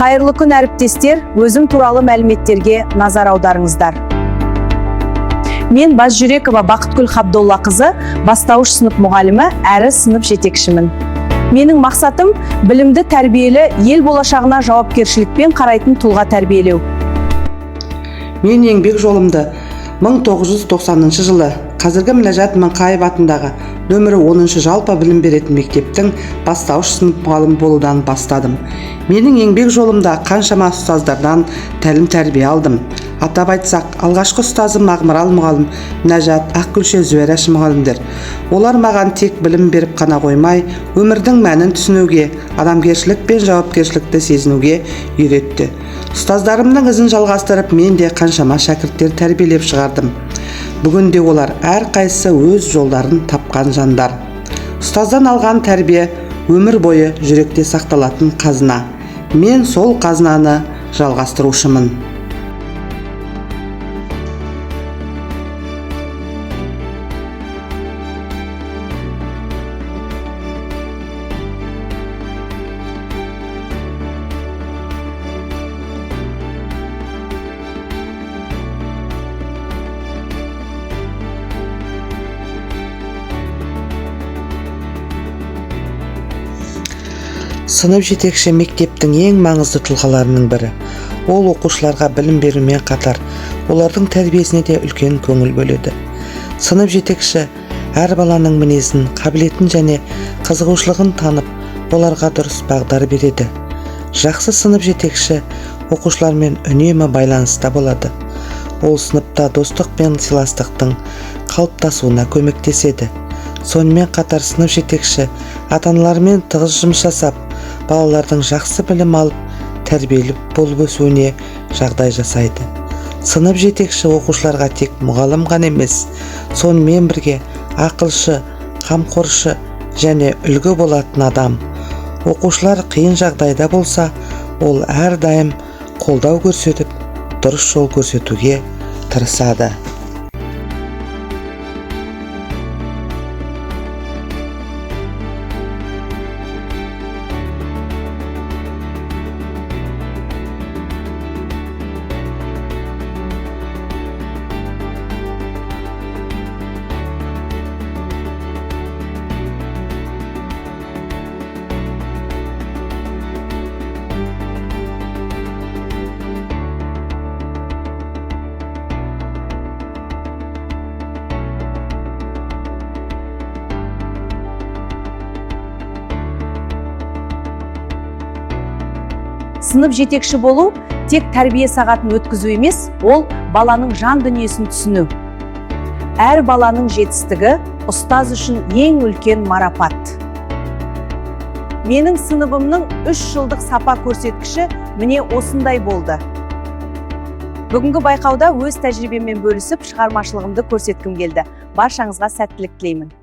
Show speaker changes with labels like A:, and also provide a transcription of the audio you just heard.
A: Қайырлы күн әріптестер, өзім туралы мәліметтерге назар аударыңыздар. Мен Базжүрекова Бақытгүл Қабдоллақызы, бастауыш сынып мұғалімі, әрі сынып жетекшімін. Менің мақсатым білімді тәрбиелі, ел болашағына жауапкершілікпен қарайтын тұлға тәрбиелеу.
B: Мен еңбек жолымды 1990 жылы қазіргі Мінәжат Мыңқаев атындағы нөмірі 10 жалпы білім беретін мектептің бастауыш сынып мұғалімі болудан бастадым. Менің еңбек жолымда қаншама ұстаздардан тәлім тәрбие алдым. Атап айтсақ, алғашқы ұстазым Ақмарал мұғалім, Мінәжат, Ақгүлше, Зүбәраш мұғалімдер. Олар маған тек білім беріп қана қоймай, өмірдің мәнін түсінуге, адамгершілік пен жауапкершілікті сезінуге үйретті. Ұстаздарымның ізін жалғастырып, мен де қаншама шәкірттер тәрбиелеп шығардым. Бүгінде олар әрқайсысы өз жолдарын тапқан жандар. Ұстаздан алған тәрбие өмір бойы жүректе сақталатын қазына. Мен сол қазынаны жалғастырушымын. Сынып жетекші мектептің ең маңызды тұлғаларының бірі. Ол оқушыларға білім берумен қатар, олардың тәрбиесіне де үлкен көңіл бөледі. Сынып жетекші әр баланың мінезін, қабілетін және қызығушылығын танып, оларға дұрыс бағдар береді. Жақсы сынып жетекші оқушылармен үнемі байланыста болады. Ол сыныпта достық пен сыйластықтың қалыптасуына көмектеседі. Сонымен қатар сынып жетекші ата-аналармен тығыз жұмыс жасап, балалардың жақсы білім алып, тәрбиелі болып өсуіне жағдай жасайды. Сынып жетекші оқушыларға тек мұғалім ғана емес, сонымен бірге ақылшы, қамқоршы және үлгі болатын адам. Оқушылар қиын жағдайда болса, ол әрдайым қолдау көрсетіп, дұрыс жол көрсетуге тырысады.
A: Сынып жетекші болу тек тәрбие сағатын өткізу емес, ол баланың жан дүниесін түсіну. Әр баланың жетістігі ұстаз үшін ең үлкен марапат. Менің сыныбымның 3 жылдық сапа көрсеткіші міне осындай болды. Бүгінгі байқауда өз тәжірибеммен бөлісіп, шығармашылығымды көрсеткім келді. Баршаңызға сәттілік тілеймін.